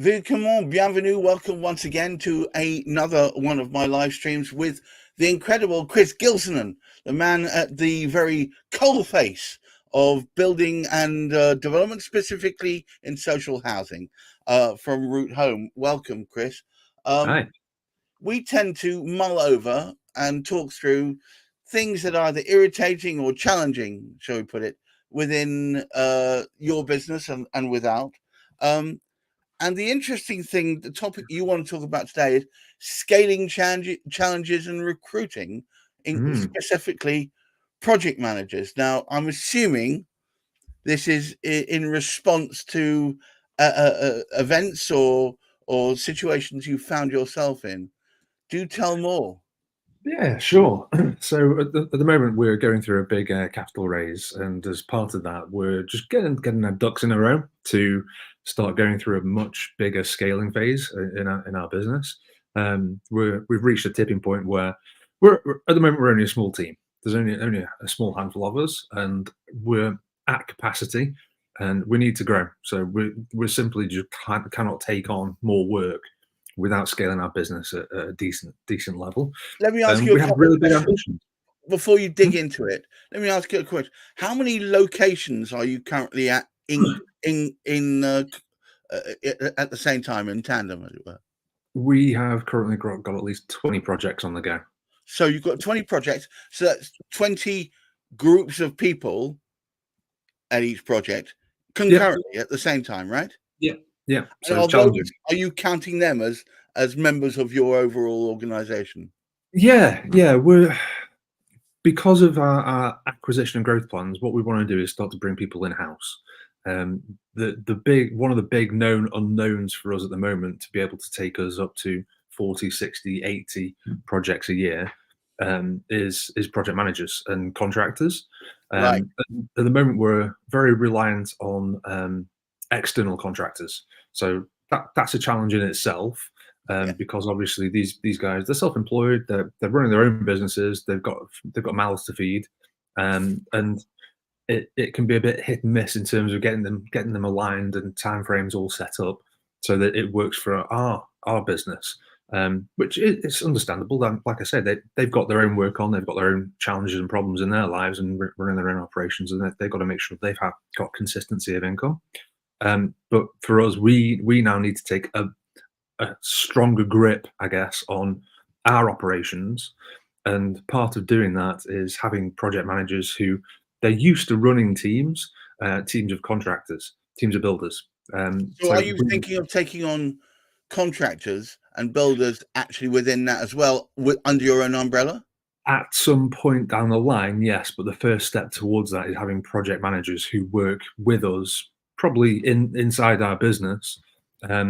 Comment, bienvenue, welcome once again to another one of my live streams with the incredible Chris Gilsenan, the man at the very coalface of building and development, specifically in social housing, from Root Home. Welcome, Chris. Hi. We tend to mull over and talk through things that are either irritating or challenging, shall we put it, within your business and without. And the interesting thing, the topic you want to talk about today is scaling challenges and recruiting, specifically project managers. Now, I'm assuming this is in response to events or situations you found yourself in. Do tell more. Yeah, sure. So at the moment, we're going through a big capital raise, and as part of that, we're just getting our ducks in a row to start going through a much bigger scaling phase in our business. We've reached a tipping point where we're at the moment we're only a small team. There's only a small handful of us, and we're at capacity, and we need to grow. So we're simply just cannot take on more work without scaling our business at a decent level. Let me ask you we have really big ambitions. Before you dig into it. Let me ask you a question. How many locations are you currently at at the same time, in tandem, as it were? We have currently got at least 20 projects on the go. So you've got 20 projects. So that's 20 groups of people at each project concurrently at the same time, right? Yeah. Yeah. So are you counting them as members of your overall organization? Yeah. We're because of our acquisition and growth plans, what we want to do is start to bring people in-house. One of the big known unknowns for us at the moment to be able to take us up to 40, 60, 80 projects a year is project managers and contractors. Right. At the moment, we're very reliant on external contractors. So that's a challenge in itself. Because obviously these guys, they're self-employed, they're running their own businesses, they've got mouths to feed, and it can be a bit hit and miss in terms of getting them aligned and timeframes all set up so that it works for our business, which is understandable. Like I said, they've got their own work on, they've got their own challenges and problems in their lives and running their own operations, and they've got to make sure they've got consistency of income. But for us, we now need to take a stronger grip, I guess, on our operations. And part of doing that is having project managers who they're used to running teams of contractors, teams of builders. So are you thinking of taking on contractors and builders actually within that as well, under your own umbrella? At some point down the line, yes, but the first step towards that is having project managers who work with us, probably inside our business. For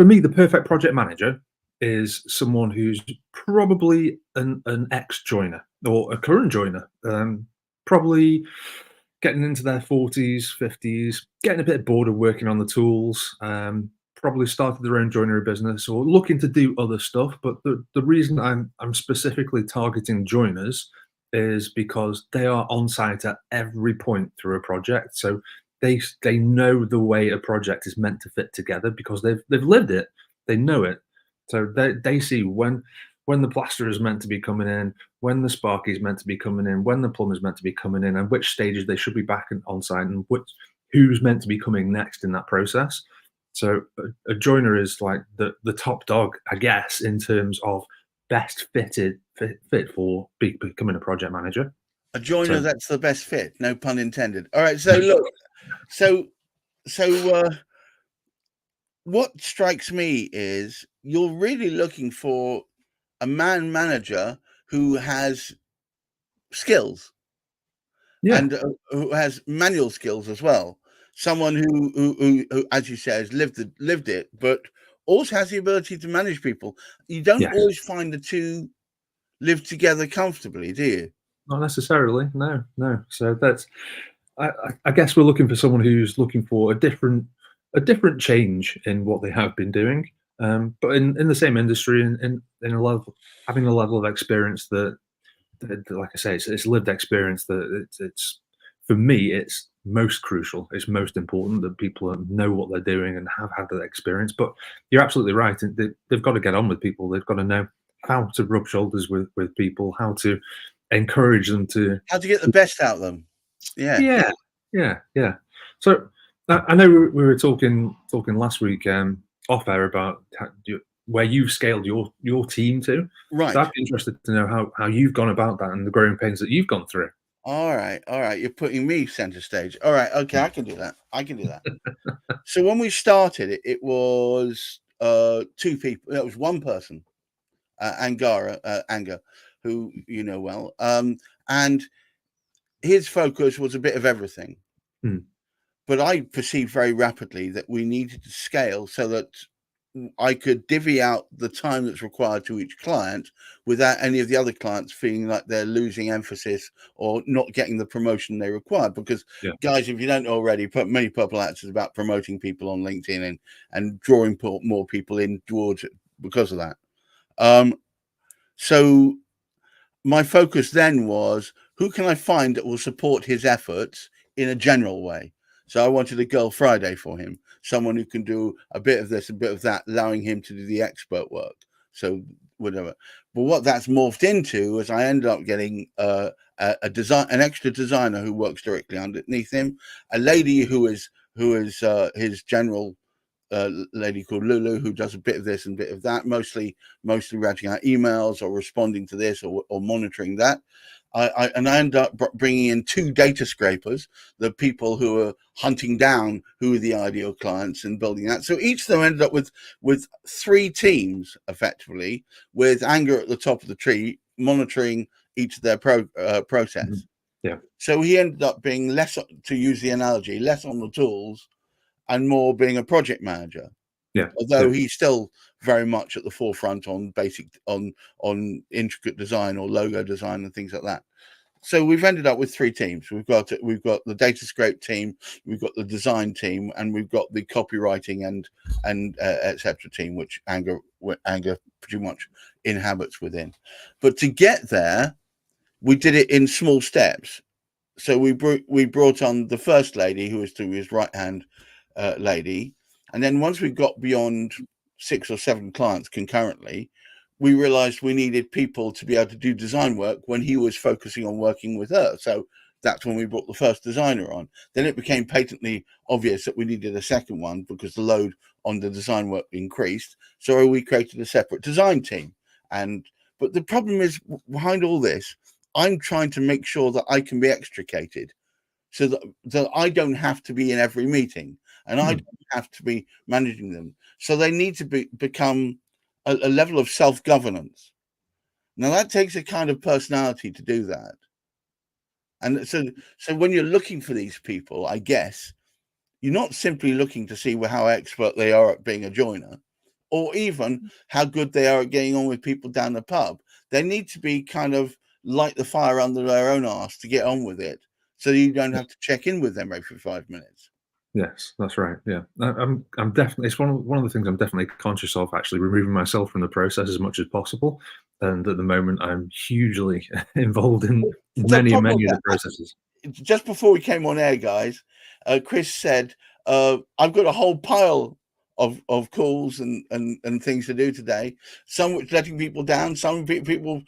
me, the perfect project manager is someone who's probably an ex-joiner or a current joiner, probably getting into their 40s, 50s, getting a bit bored of working on the tools, probably started their own joinery business or looking to do other stuff. But the reason I'm specifically targeting joiners is because they are on site at every point through a project. So they know the way a project is meant to fit together because they've lived it, they know it. So they see when the plasterer is meant to be coming in, when the sparky is meant to be coming in, when the plumber is meant to be coming in, and which stages they should be back on site, and who's meant to be coming next in that process. So a joiner is like the top dog, I guess, in terms of best fit for becoming a project manager. A joiner that's the best fit, no pun intended. All right, so look, so what strikes me is you're really looking for a man manager who has skills, and who has manual skills as well. Someone who, as you say, has lived it, but also has the ability to manage people. You don't always find the two live together comfortably, do you? Not necessarily, no. So that's, I guess we're looking for someone who's looking for a different change in what they have been doing, but in the same industry and in a level, having a level of experience that like I say, it's lived experience that it's for me, it's most crucial. It's most important that people know what they're doing and have had that experience. But you're absolutely right. They've got to get on with people. They've got to know how to rub shoulders with people, how to encourage them to. How to get the best out of them. Yeah. Yeah. So I know we were talking last week off air about where you've scaled your team to. Right. So I'd be interested to know how you've gone about that and the growing pains that you've gone through. All right. You're putting me center stage. All right. Okay, I can do that. So when we started, it was 2 people. It was 1 person, Anger, who you know well, and his focus was a bit of everything. But I perceived very rapidly that we needed to scale so that I could divvy out the time that's required to each client without any of the other clients feeling like they're losing emphasis or not getting the promotion they require. Because, guys, if you don't already, many Purple Hats is about promoting people on LinkedIn and drawing more people in towards it because of that. So my focus then was, who can I find that will support his efforts in a general way? So I wanted a Girl Friday for him, someone who can do a bit of this, a bit of that, allowing him to do the expert work. So whatever. But what that's morphed into is I ended up getting an extra designer who works directly underneath him, a lady who is his general lady called Lulu, who does a bit of this and a bit of that, mostly writing out emails or responding to this or monitoring that. I ended up bringing in 2 data scrapers, the people who are hunting down who are the ideal clients and building that. So each of them ended up with 3 teams, effectively, with Anger at the top of the tree, monitoring each of their process. Yeah. So he ended up being less, to use the analogy, less on the tools and more being a project manager. Yeah. Although he's still very much at the forefront on intricate design or logo design and things like that. So we've ended up with 3 teams. We've got the data scrape team, we've got the design team, and we've got the copywriting and etc. team, which Anger pretty much inhabits within. But to get there, we did it in small steps. So we brought on the first lady, who was to his right hand lady, and then once we got beyond 6 or 7 clients concurrently, we realized we needed people to be able to do design work when he was focusing on working with her. So that's when we brought the first designer on. Then it became patently obvious that we needed a second one because the load on the design work increased. So we created a separate design team. But the problem is, behind all this, I'm trying to make sure that I can be extricated so that I don't have to be in every meeting and I don't have to be managing them. So they need to become a level of self-governance. Now that takes a kind of personality to do that. And so when you're looking for these people, I guess you're not simply looking to see how expert they are at being a joiner or even how good they are at getting on with people down the pub. They need to be kind of light the fire under their own arse to get on with it, so you don't have to check in with them every 5 minutes. Yes, that's right. Yeah, I'm definitely. It's one of the things I'm definitely conscious of. Actually, removing myself from the process as much as possible. And at the moment, I'm hugely involved in many of the processes. Just before we came on air, guys, Chris said, "I've got a whole pile of calls and things to do today. Some which letting people down, some people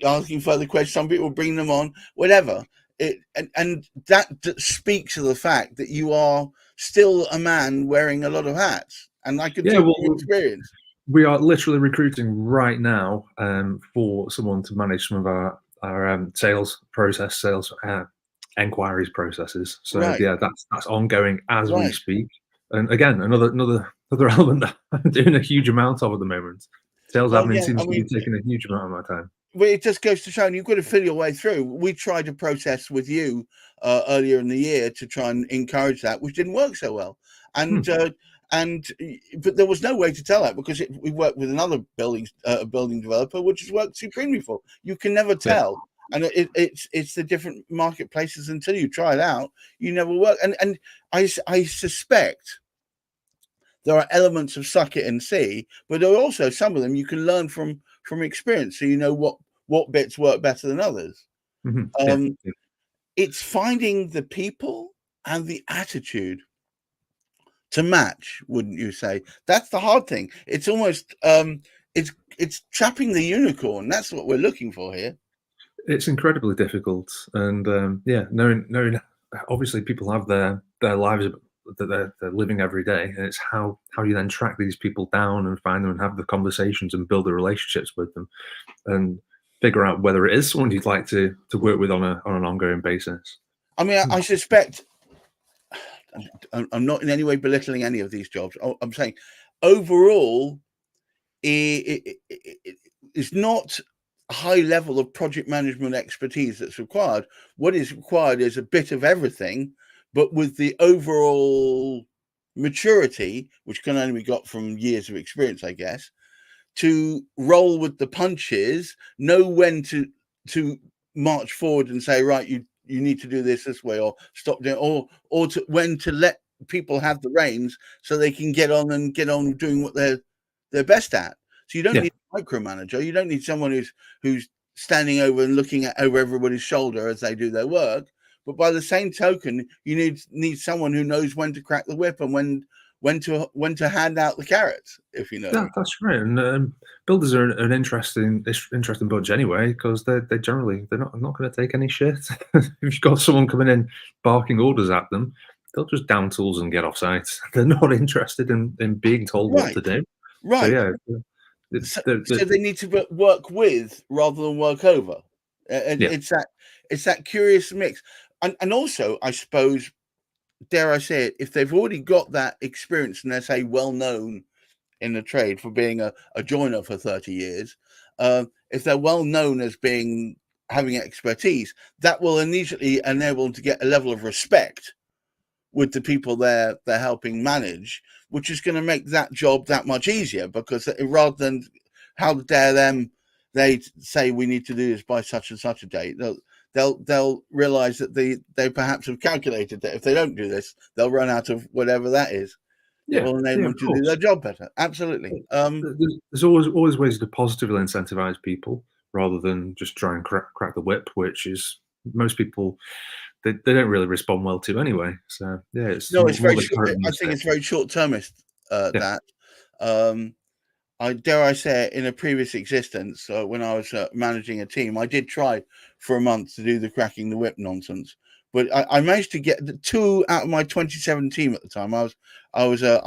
asking further questions, some people bring them on, whatever." And that speaks of the fact that you are still a man wearing a lot of hats, and I can talk from experience. We are literally recruiting right now for someone to manage some of our sales enquiries processes. So that's ongoing as we speak. And again, another element that I'm doing a huge amount of at the moment. Sales admin seems to be taking a huge amount of my time. Well, it just goes to show, and you've got to feel your way through. We tried a process with you earlier in the year to try and encourage that, which didn't work so well. But there was no way to tell that because we worked with another building developer, which has worked supremely for. You can never tell, and it's the different marketplaces until you try it out. You never work, and I suspect there are elements of suck it and see, but there are also some of them you can learn from experience, so you know what bits work better than others. It's finding the people and the attitude to match, wouldn't you say? That's the hard thing. It's almost it's trapping the unicorn. That's what we're looking for here. It's incredibly difficult, and yeah, knowing obviously people have their lives that they're living every day, and it's how you then track these people down and find them and have the conversations and build the relationships with them, and figure out whether it is someone you'd like to work with on an ongoing basis. I mean, I suspect I'm not in any way belittling any of these jobs. I'm saying overall, it's not a high level of project management expertise that's required. What is required is a bit of everything, but with the overall maturity, which can only be got from years of experience, I guess, to roll with the punches, know when to march forward and say, right, you need to do this way, or stop doing, or to when to let people have the reins so they can get on doing what they're best at. So you don't need a micromanager. You don't need someone who's standing over and looking over everybody's shoulder as they do their work. But by the same token, you need someone who knows when to crack the whip and when to hand out the carrots, if you know. That's right. And builders are an interesting bunch anyway, because they're not going to take any shit. If you've got someone coming in barking orders at them, they'll just down tools and get off site. They're not interested in being told what to do. Right. So yeah. So they need to work with rather than work over. It's that curious mix, and also I suppose, dare I say it, if they've already got that experience and they're, say, well known in the trade for being a joiner for 30 years, if they're well known as having expertise, that will immediately enable them to get a level of respect with the people they're helping manage, which is going to make that job that much easier, because rather than how dare them, they say we need to do this by such and such a date, they'll realize that they perhaps have calculated that if they don't do this, they'll run out of whatever that is. It will enable them to do their job better. Absolutely. There's always ways to positively incentivize people rather than just try and crack the whip, which is most people they don't really respond well to anyway. So yeah, it's very short. I think it's very short-termist. That I dare I say it, in a previous existence, when I was managing a team, I did try for a month to do the cracking the whip nonsense, but I managed to get 2 out of my 27 team at the time. I was a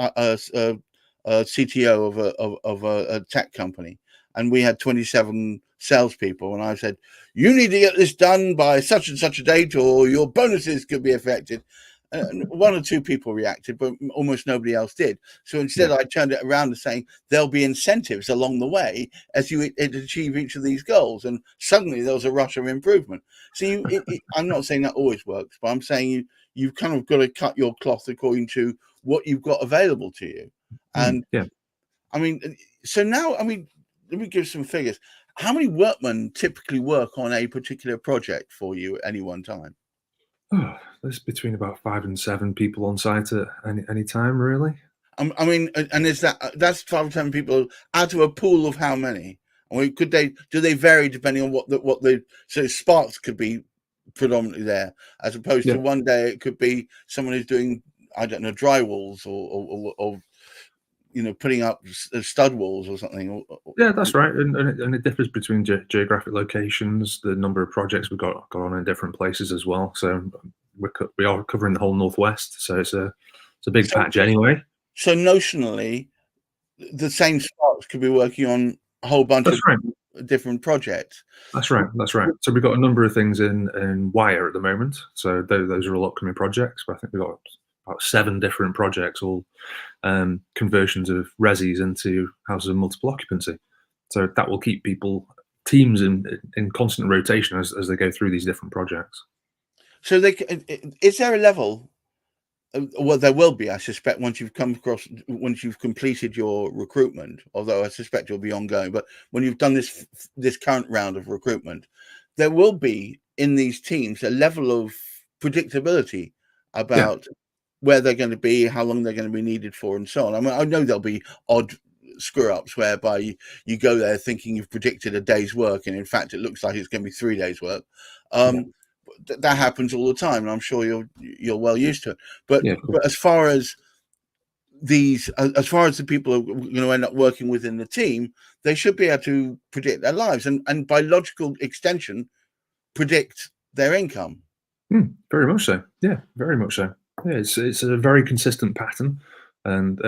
CTO of a tech company, and we had 27 salespeople, and I said, you need to get this done by such and such a date, or your bonuses could be affected. And 1 or 2 people reacted, but almost nobody else did. So instead, I turned it around to saying there'll be incentives along the way as you achieve each of these goals. And suddenly there was a rush of improvement. So I'm not saying that always works, but I'm saying you've kind of got to cut your cloth according to what you've got available to you. And I mean, so now, I mean, let me give some figures. How many workmen typically work on a particular project for you at any one time? Oh, there's between about 5 and 7 people on site at any time, really. I mean, and that's 5 or 7 people out of a pool of how many? I mean, do they vary depending on what the so sparks could be predominantly there, as opposed to one day it could be someone who's doing, I don't know, drywalls or putting up stud walls or something. Yeah, that's right, and it differs between geographic locations. The number of projects we've got on in different places as well. So we are covering the whole northwest. So it's a big patch anyway. So notionally, the same sparks could be working on a whole bunch of different projects. That's right. So we've got a number of things in wire at the moment. So those are all upcoming projects. But I think we've got about 7 different projects, all conversions of resis into houses of multiple occupancy. So that will keep teams in constant rotation as they go through these different projects. So is there a level? Well, there will be, I suspect, once you've completed your recruitment, although I suspect it'll be ongoing. But when you've done this current round of recruitment, there will be in these teams a level of predictability about where they're going to be, how long they're going to be needed for, and so on. I mean, I know there'll be odd screw-ups whereby you go there thinking you've predicted a day's work, and in fact, it looks like it's going to be 3 days' work. that happens all the time, and I'm sure you're well used to it. But Yeah, but as far as the people who are going to end up working within the team, they should be able to predict their lives and by logical extension, predict their income. Very much so. Yeah, very much so. Yeah, it's a very consistent pattern, and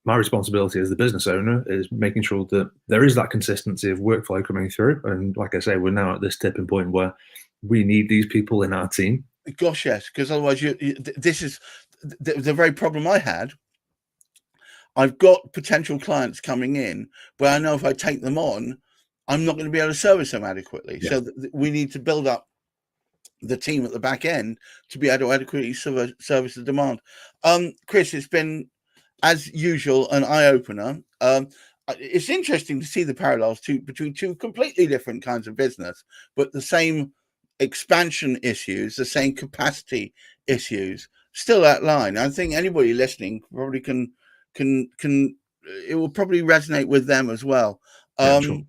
my responsibility as the business owner is making sure that there is that consistency of workflow coming through. And like I say, we're now at this tipping point where we need these people in our team. Gosh, yes, because otherwise, this is the very problem I had. I've got potential clients coming in, but I know if I take them on, I'm not going to be able to service them adequately. Yeah. So we need to build up the team at the back end to be able to adequately service the demand. Chris, it's been, as usual, an eye-opener. It's interesting to see the parallels between two completely different kinds of business, but the same expansion issues, the same capacity issues still outlined. I think anybody listening probably can it will probably resonate with them as well. Sure.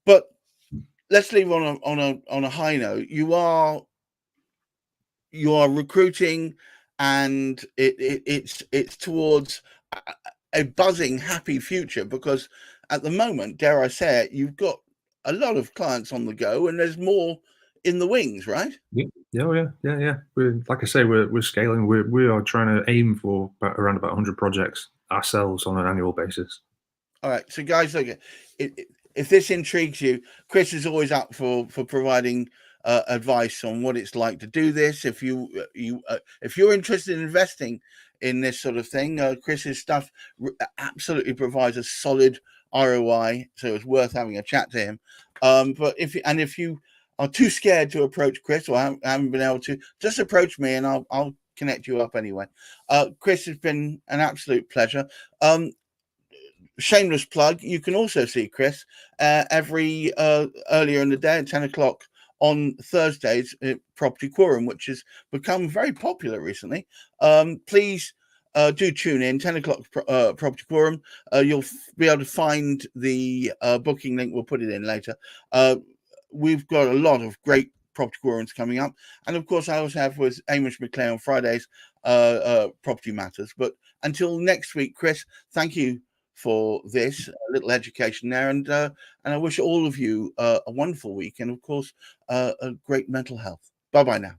But let's leave on a high note. You are recruiting, and it's towards a buzzing, happy future, because at the moment, dare I say it, you've got a lot of clients on the go, and there's more in the wings, right? Yeah. Yeah. We're, like I say, we're scaling. We are trying to aim for around about 100 projects ourselves on an annual basis. All right, so guys, look, if this intrigues you, Chris is always up for providing advice on what it's like to do this. If you're interested in investing in this sort of thing, Chris's stuff absolutely provides a solid ROI, so it's worth having a chat to him. But if you are too scared to approach Chris, or haven't been able to, just approach me and I'll connect you up anyway. Chris, has been an absolute pleasure. Shameless plug, you can also see Chris every earlier in the day at 10 o'clock on Thursdays at Property Quorum, which has become very popular recently. Please do tune in, 10 o'clock Property Quorum. You'll be able to find the booking link. We'll put it in later. We've got a lot of great Property Quorums coming up, and of course I also have with Amish McClay on Fridays Property Matters. But until next week, Chris, thank you for this little education there, and I wish all of you a wonderful week, and of course a great mental health. Bye bye now.